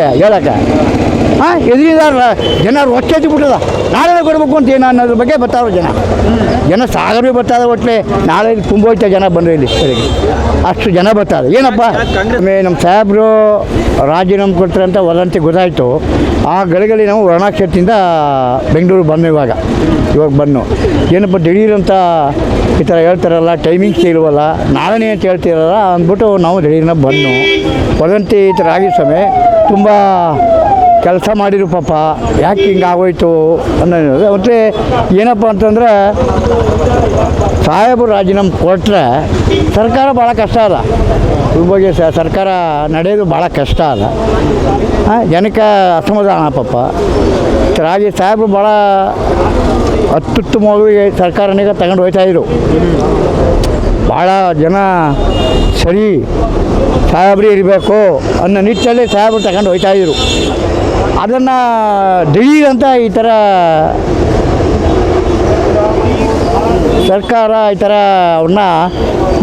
ಇವ್ರಿಗೆ ಹೇಳಕ್ಕೆ. ಇದರಿಂದ ಜನ ರೊಚ್ಚೆತ್ತಿ ಬಿಟ್ಟದ, ನಾಳೆ ಕೊಡಬೇಕು ಅಂತ ಏನು ಅನ್ನೋದ್ರ ಬಗ್ಗೆ ಬರ್ತಾವ್ರೆ ಜನ ಸಾಗರ ಬರ್ತಾರೆ. ಒಟ್ಟಲೆ ನಾಳೆ ಇಲ್ಲಿ ತುಂಬ ಹೋಯ್ತಾ ಜನ ಬಂದರೆ ಇಲ್ಲಿ ಬೆಳಿಗ್ಗೆ ಅಷ್ಟು ಜನ ಬರ್ತಾರೆ. ಏನಪ್ಪ ನಮ್ಮ ಸಾಹೇಬರು ರಾಜೀನಾಮೆ ಕೊಡ್ತಾರೆ ಅಂತ ವದಂತಿ ಗೊತ್ತಾಯಿತು. ಆ ಗಳಿಗೆಲ್ಲಿ ನಾವು ವರ್ಣಾಕ್ಷೇತ್ರದಿಂದ ಬೆಂಗಳೂರು ಬಂದು ಇವಾಗ ಬಂದು ಏನಪ್ಪ ದಿಢೀರಂತ ಈ ಥರ ಹೇಳ್ತಾರಲ್ಲ, ಟೈಮಿಂಗ್ಸ್ ಇಲ್ವಲ್ಲ, ನಾಳೆನೇ ಅಂತ ಹೇಳ್ತಿರಲ್ಲ ಅಂದ್ಬಿಟ್ಟು ನಾವು ದಿಢೀರ್ನ ಬಂದು ವದಂತಿ ಈ ಥರ ಆಗಿ ಸಮಯ ತುಂಬ ಕೆಲಸ ಮಾಡಿರು ಪಾಪ, ಯಾಕೆ ಹಿಂಗೆ ಆಗೋಯ್ತು ಅನ್ನೋದು. ಮತ್ತು ಏನಪ್ಪ ಅಂತಂದರೆ ಸಾಹೇಬರು ರಾಜೀನಾಮೆ ಕೊಟ್ಟರೆ ಸರ್ಕಾರ ಭಾಳ ಕಷ್ಟ ಅದ, ಇದ್ರ ಬಗ್ಗೆ ಸರ್ಕಾರ ನಡೆಯೋದು ಭಾಳ ಕಷ್ಟ ಅದ. ಜನಕ್ಕೆ ಅಸಮಾಧಾನ ಪಾಪ. ರಾಜಿ ಸಾಹೇಬರು ಭಾಳ ಅತ್ಯುತ್ತಮವಾಗಿ ಸರ್ಕಾರನಿಗೆ ತಗೊಂಡು ಹೋಗ್ತಾಯಿದ್ರು. ಭಾಳ ಜನ ಸರಿ ಸಾಹೇಬ್ರಿ ಇರಬೇಕು ಅನ್ನೋ ನಿಟ್ಟಲ್ಲಿ ಸಾಹೇಬರು ತಗೊಂಡು ಹೋಗ್ತಾಯಿದ್ರು. ಅದನ್ನು ದಿಢೀರ್ ಅಂತ ಈ ಥರ ಸರ್ಕಾರ ಈ ಥರ ಅವ್ರನ್ನ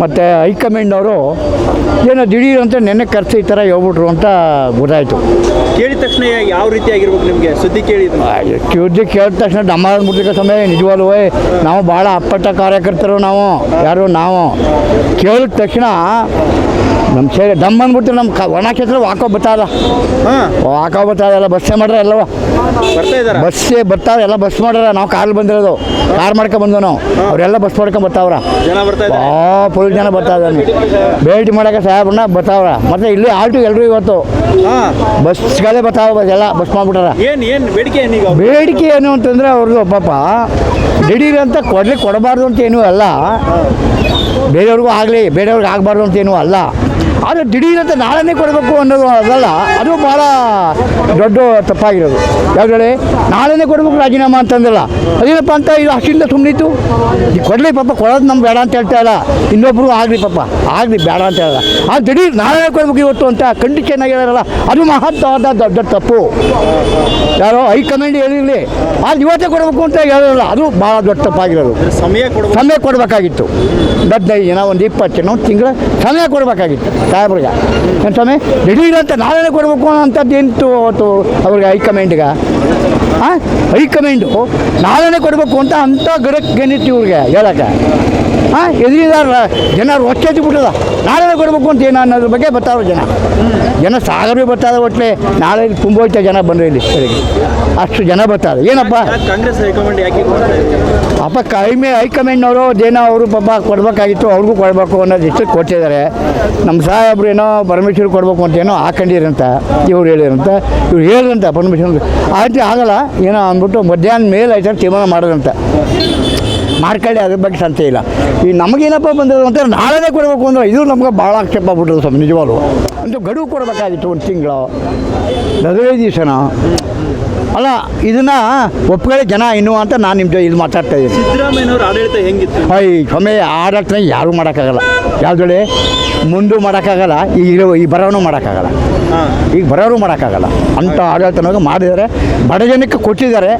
ಮತ್ತು ಹೈಕಮಾಂಡವರು ಏನೋ ದಿಢೀರ್ ಅಂತ ನೆನ್ನೆ ಕರೆಸಿ ಈ ಥರ ಹೇಳ್ಬಿಟ್ರು ಅಂತ ಗೊತ್ತಾಯಿತು. ಕೇಳಿದ ತಕ್ಷಣ ಯಾವ ರೀತಿ ಆಗಿರ್ಬೇಕು ನಿಮಗೆ ಸುದ್ದಿ ಸುದ್ದಿ ಕೇಳಿದ ತಕ್ಷಣ ನಮ್ಮ ಮುಟ್ಟಿಕ ಸಮಯ ನಿಜವಾಗ್ಲೂ ನಾವು ಭಾಳ ಅಪ್ಪಟ್ಟ ಕಾರ್ಯಕರ್ತರು. ನಾವು ಕೇಳಿದ ತಕ್ಷಣ ನಮ್ಮ ಸೇರಿ ದಮ್ ಅಂದ್ಬಿಟ್ಟು ನಮ್ಮ ಒಣಕ್ಷೇತ್ರ ವಾಕೋ ಬರ್ತಾರ ಎಲ್ಲ ಬಸ್ಸೇ ಮಾಡ್ರೆ ಎಲ್ಲವ ಬಸ್ಸೇ ಬರ್ತಾವೆ, ಎಲ್ಲ ಬಸ್ ಮಾಡ್ಯಾರ. ನಾವು ಕಾರಲ್ಲಿ ಬಂದಿರೋದು, ಕಾರ್ ಮಾಡ್ಕೊಂಡು ಬಂದವು ನಾವು. ಅವರೆಲ್ಲ ಬಸ್ ಮಾಡ್ಕೊಂಡು ಬರ್ತಾವ್ರ, ಫುಲ್ ಜನ ಬರ್ತಾವೆ. ಭೇಟಿ ಮಾಡೋಕೆ ಸಾಹೇಬ್ರನ್ನ ಬರ್ತಾವ್ರ. ಮತ್ತು ಇಲ್ಲಿ ಆಲ್ಟು ಎಲ್ಲರೂ ಇವತ್ತು ಬಸ್ಗಳೇ ಬರ್ತಾವ, ಎಲ್ಲ ಬಸ್ ಮಾಡ್ಬಿಟ್ಟಾರ. ಬೇಡಿಕೆ ಏನು ಅಂತಂದರೆ ಅವ್ರದ್ದು ಪಾಪ ದಿಢೀರ್ ಅಂತ ಕೊಡಬಾರ್ದು ಅಂತ ಏನೂ ಅಲ್ಲ, ಬೇರೆಯವ್ರಿಗೂ ಆಗಲಿ ಬೇರೆಯವ್ರಿಗೆ ಆಗಬಾರ್ದು ಅಂತ ಏನೂ ಅಲ್ಲ. ಆದರೆ ದಿಢೀರ್ ಅಂತ ನಾಳೆನೇ ಕೊಡಬೇಕು ಅನ್ನೋದು ಅದಲ್ಲ, ಅದು ಭಾಳ ದೊಡ್ಡ ತಪ್ಪಾಗಿರೋದು. ಯಾವುದೇ ನಾಳೆನೇ ಕೊಡಬೇಕು ರಾಜೀನಾಮೆ ಅಂತಂದಿಲ್ಲ, ಅದೇನಪ್ಪ ಅಂತ ಇದು ಅಷ್ಟಿಂದ ಸುಮ್ಮನಿತ್ತು. ಈಗ ಕೊಡಲಿ ಪಾಪ, ಕೊಡೋದು ನಮ್ಗೆ ಬೇಡ ಅಂತ ಹೇಳ್ತಾ ಇಲ್ಲ, ಇನ್ನೊಬ್ರು ಆಗಲಿ ಪಾಪ ಆಗಲಿ ಬೇಡ ಅಂತ ಹೇಳಲ್ಲ. ಆ ದಿಢೀರ್ ನಾಳೆನೇ ಕೊಡಬೇಕು ಇವತ್ತು ಅಂತ ಕಂಡೀಷನ್ ಆಗಿರೋಲ್ಲ, ಅದು ಮಹತ್ವವಾದ ದೊಡ್ಡ ತಪ್ಪು. ಯಾರೋ ಹೈಕಮಾಂಡ್ ಹೇಳಿರಲಿ ಅದು ಇವತ್ತೇ ಕೊಡಬೇಕು ಅಂತ ಹೇಳೋಲ್ಲ, ಅದು ಭಾಳ ದೊಡ್ಡ ತಪ್ಪಾಗಿರೋದು. ಸಮಯ ಕೊಡಬೇಕಾಗಿತ್ತು, 15 ಜನ ಒಂದು 20 ಜನ ಒಂದು ತಿಂಗಳ ಸಮಯ ಕೊಡಬೇಕಾಗಿತ್ತು ಸಾಹೇಬ್ರಿಗೆ. ಏನು ಸಮಯ ದಿಢೀರ್ ಅಂತ ನಾಳೆನೇ ಕೊಡಬೇಕು ಅಂಥದ್ದು ಏನಿತ್ತು ಅವತ್ತು ಅವ್ರಿಗೆ ಹೈಕಮಾಂಡ್ಗೆ. ಹೈಕಮಾಂಡು ನಾಳೆನೇ ಕೊಡಬೇಕು ಅಂತ ಅಂಥ ಗಡಕ್ಕೇನಿತ್ತು ಇವ್ರಿಗೆ ಹೇಳಕ್ಕೆ. ಇದರಿಂದ ಜನ ರೊಚ್ಚೆತ್ತಿ ಬಿಟ್ಟದ, ನಾಳೆನೇ ಕೊಡಬೇಕು ಅಂತ ಏನು ಅನ್ನೋದ್ರ ಬಗ್ಗೆ ಬರ್ತಾವ್ರೆ ಜನ ಸಾಗರ ಬರ್ತಾರೆ. ಒಟ್ಟಲೆ ನಾಳೆ ಇಲ್ಲಿ ತುಂಬ ಹೋಯ್ತಾ ಜನ ಬಂದರೆ ಇಲ್ಲಿ ಬೆಳಿಗ್ಗೆ ಅಷ್ಟು ಜನ ಬರ್ತಾರೆ. ಏನಪ್ಪ ಕಾಂಗ್ರೆಸ್ ಹೈಕಮಾಂಡ್ ಯಾಕೆ ಅಪ್ಪ ಹೈಕಮಾಂಡ್ನವರು ಏನೋ ಅವರು ಪಾಪ ಕೊಡಬೇಕಾಗಿತ್ತು, ಅವ್ರಿಗೂ ಕೊಡಬೇಕು ಅನ್ನೋದು ಇಷ್ಟು ಕೊಟ್ಟಿದ್ದಾರೆ. ನಮ್ಮ ಸಾಹೇಬ್ರು ಏನೋ ಪರ್ಮಿಷನ್ ಕೊಡಬೇಕು ಅಂತ ಏನೋ ಹಾಕೊಂಡಿರಂತ ಇವ್ರು ಹೇಳಿರಂತ, ಇವ್ರು ಹೇಳಿರಂತ ಪರ್ಮಿಷನ್ ಆಯ್ತು ಆಗಲ್ಲ ಏನೋ ಅಂದ್ಬಿಟ್ಟು ಮಧ್ಯಾಹ್ನ ಮೇಲೆ ಆಯ್ತು ತೀರ್ಮಾನ ಮಾಡೋದಂತ ಮಾಡ್ಕೊಳ್ಳಿ, ಅದ್ರ ಬಗ್ಗೆ ಸಂತೆ ಇಲ್ಲ. ಈ ನಮಗೇನಪ್ಪ ಬಂದದ್ದು ಅಂತ ನಾಳೆನೇ ಕೊಡಬೇಕು ಅಂದ್ರೆ ಇದು ನಮ್ಗೆ ಭಾಳ ಆಕ್ಷೇಪ ಆಗ್ಬಿಟ್ಟರು ಸ್ವಲ್ಪ ನಿಜವಾಗ್ಲು. ಒಂದು ಗಡುವು ಕೊಡಬೇಕಾಗಿತ್ತು, ಒಂದು ತಿಂಗಳು 15 ದಿವಸನ ಅಲ್ಲ. ಇದನ್ನು ಒಪ್ಕೊಳ್ಳಿ ಜನ ಇನ್ನೂ ಅಂತ ನಾನು ನಿಮ್ಮ ಇದು ಮಾತಾಡ್ತಾ ಇದ್ದೀನಿ. ಸಿದ್ದರಾಮಯ್ಯನವ್ರ ಆಡಳಿತ ಹೆಂಗಿತ್ತು? ಸಮಯ ಆಡಳಿತ ಯಾರೂ ಮಾಡೋಕ್ಕಾಗಲ್ಲ, ಯಾವುದೇ ಮುಂದೆ ಮಾಡೋಕ್ಕಾಗಲ್ಲ, ಈ ಬರೋನು ಮಾಡೋಕ್ಕಾಗಲ್ಲ, ಈಗ ಬರೋರು ಮಾಡೋಕ್ಕಾಗಲ್ಲ ಅಂಥ ಆಡಳಿತನಾಗ ಮಾಡಿದ್ದಾರೆ. ಬಡ ಜನಕ್ಕೆ ಕೊಟ್ಟಿದ್ದಾರೆ.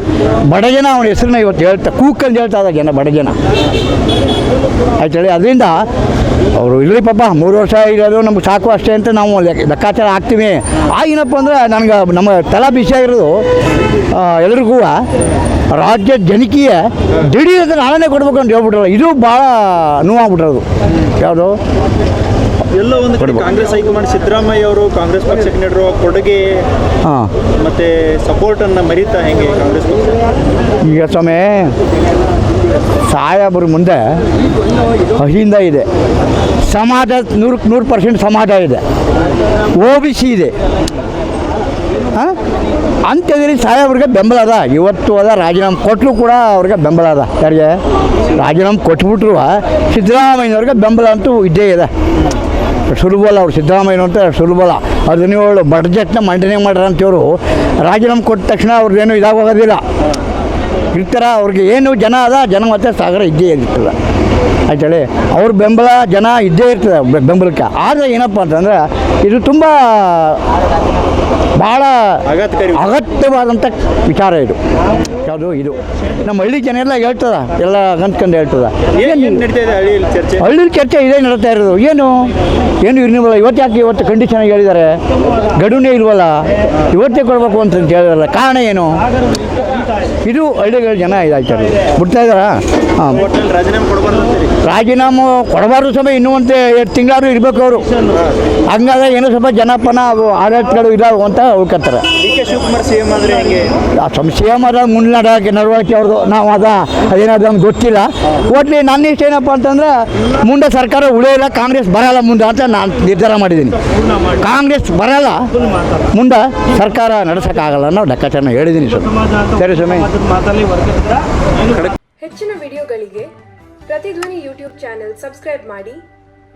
ಬಡ ಜನ ಅವನ ಹೆಸರನ್ನ ಇವತ್ತು ಕೂಕಂದು ಹೇಳ್ತಾ ಇದ್ದಾರೆ ಜನ, ಬಡ ಜನ ಆಯ್ತೇಳಿ. ಅದರಿಂದ ಅವರು ಇಲ್ಲಿ ಪಾಪ 3 ವರ್ಷ ಇರೋದು ನಮ್ಗೆ ಸಾಕು ಅಷ್ಟೇ ಅಂತ ನಾವು ಲೆಕ್ಕಾಚಾರ ಹಾಕ್ತೀವಿ. ಏನಪ್ಪ ಅಂದರೆ ನನಗೆ ನಮ್ಮ ತಲೆ ಬಿಸಿ ಆಗಿರೋದು ಎಲ್ರಿಗೂ ರಾಜ್ಯ ಜನಕೀಯ ದಿಢೀರ್ ಅಂತ ನಾಳೆನೇ ಕೊಡ್ಬೇಕು ಅಂತ ಹೇಳ್ಬಿಟ್ರಲ್ಲ, ಇದು ಭಾಳ ನೋವಾಗ್ಬಿಟ್ರದು. ಯಾವುದು ಎಲ್ಲ ಒಂದು ಕಡೆ ಕಾಂಗ್ರೆಸ್ ಹೈಕಮಾಂಡ್ ಸಿದ್ದರಾಮಯ್ಯ ಅವರು ಕಾಂಗ್ರೆಸ್ ಪಕ್ಷಕ್ಕೆ ನೀಡಿರೋ ಕೊಡುಗೆ ಮತ್ತು ಸಪೋರ್ಟನ್ನು ಮರಿತಾ ಹೆಂಗೆ ಕಾಂಗ್ರೆಸ್ ಪಕ್ಷ? ಈಗ ಸಮಯ ಸಾಹೇಬ್ರ ಮುಂದೆ ಅಹಿಂದ ಇದೆ, ಸಮಾಜ 100% ಸಮಾಜ ಇದೆ, OBC ಇದೆ. ಅಂಥದ್ರಲ್ಲಿ ಸಾಹೇಬ್ರಿಗೆ ಬೆಂಬಲ ಅದ. ಇವತ್ತು ಅದ ರಾಜೀನಾಮೆ ಕೊಟ್ಟರು ಕೂಡ ಅವ್ರಿಗೆ ಬೆಂಬಲ ಅದ. ಯಾರಿಗೆ ರಾಜೀನಾಮೆ ಕೊಟ್ಬಿಟ್ರು ಸಿದ್ದರಾಮಯ್ಯವ್ರಿಗೆ ಬೆಂಬಲ ಅಂತೂ ಇದ್ದೇ ಇದೆ. ಸುಲಭಲ್ಲ ಅವ್ರು ಸಿದ್ದರಾಮಯ್ಯ ಅಂತ ಸುಲಭಲ್ಲ. 17 ಬಡ್ಜೆಟ್ನ ಮಂಡನೆ ಮಾಡ್ಯಾರ ಅಂತೇವರು ರಾಜೀನಾಮೆ ಕೊಟ್ಟ ತಕ್ಷಣ ಅವ್ರದ್ದೇನು ಇದಾಗೋಗೋದಿಲ್ಲ ಇರ್ತಾರ. ಅವ್ರಿಗೆ ಏನು ಜನ ಅದ, ಜನ ಮತ್ತು ಸಾಗರ ಇದ್ದೇ ಇರ್ತದೆ ಆಯ್ತೇಳಿ. ಅವ್ರ ಬೆಂಬಲ ಜನ ಇದ್ದೇ ಇರ್ತದೆ ಬೆಂಬಲಕ್ಕೆ. ಆದರೆ ಏನಪ್ಪ ಅಂತಂದ್ರೆ ಇದು ತುಂಬ ಭಾಳ ಆಘಾತಕಾರಿ. ಅಗತ್ಯವಾದಂಥ ವಿಚಾರ ಇದು. ಯಾವುದು ಇದು ನಮ್ಮ ಹಳ್ಳಿ ಜನ ಎಲ್ಲ ಹೇಳ್ತದ, ಎಲ್ಲ ಗಂತ್ಕೊಂಡು ಹೇಳ್ತದ. ಏನ್ ನಡೀತಾ ಇದೆ ಹಳ್ಳಿಯಲ್ಲಿ ಚರ್ಚೆ? ಹಳ್ಳಿ ಚರ್ಚೆ ಇದೇ ನಡೀತಾ ಇರೋದು. ಏನು ಇರ್ನಿವಲ್ಲ, ಇವತ್ತು ಕಂಡೀಷನ್ ಹೇಳಿದ್ದಾರೆ, ಗಡುನೇ ಇಲ್ವಲ್ಲ, ಇವತ್ತೇ ಕೊಡಬೇಕು ಅಂತ ಹೇಳಿದಾರಲ್ಲ, ಕಾರಣ ಏನು? ಇದು ಹಳ್ಳಿಗಳ ಜನ ಇದಾಗ್ತಾರೆ, ಬಿಡ್ತಾ ಇದ್ದಾರಾ? ಹಾಂ, ಒಟ್ಟಲ್ಲಿ ರಾಜೀನಾಮೆ ಕೊಡಬಾರ್ದು ಅಂತೀರಿ? ರಾಜೀನಾಮೆ ಕೊಡಬಾರ್ದು ಸಮಯ ಇನ್ನೂ ಒಂದು 2 ತಿಂಗಳಾದ್ರೂ ಇರಬೇಕು ಅವರು. ಹಂಗಾದ್ರೆ ಏನೋ ಸ್ವಲ್ಪ ಜನಪನ ಆಡಳಿತಗಳು ಇದಾವೆ ಅಂತ ಉಳ್ಕೊತಾರೆ. ಡಿ.ಕೆ. ಶಿವಕುಮಾರ್ CM ಆದರೆ ಹೆಂಗೆ? ಸಂಶಯ ಮರ ಮುನ್ನಡಕ್ಕೆ ನಡವಳಿಕೆ ಅವ್ರದ್ದು ನಾವು ಅದೇನಾದ್ರು ನಮ್ಗೆ ಗೊತ್ತಿಲ್ಲ. ಒಟ್ಲಿ ನನ್ನ ಇಷ್ಟ ಏನಪ್ಪ ಅಂತಂದ್ರೆ ಮುಂದೆ ಸರ್ಕಾರ ಉಳಿಯೋಲ್ಲ, ಕಾಂಗ್ರೆಸ್ ಬರಲ್ಲ ಮುಂದೆ ಅಂತ ನಾನು ನಿರ್ಧಾರ ಮಾಡಿದ್ದೀನಿ. ಕಾಂಗ್ರೆಸ್ ಬರಲ್ಲ ಮುಂದೆ, ಸರ್ಕಾರ ನಡೆಸೋಕ್ಕಾಗಲ್ಲ ಅನ್ನೋ ಲೆಕ್ಕಾಚಾರ ಹೇಳಿದ್ದೀನಿ ಸರ್. ಸರಿ ಸಮಯ. ಹೆಚ್ಚಿನ ವಿಡಿಯೋಗಳಿಗೆ ಪ್ರತಿಧ್ವನಿ ಯೂಟ್ಯೂಬ್ ಚಾನೆಲ್ ಸಬ್ಸ್ಕ್ರೈಬ್ ಮಾಡಿ,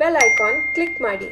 ಬೆಲ್ ಐಕಾನ್ ಕ್ಲಿಕ್ ಮಾಡಿ.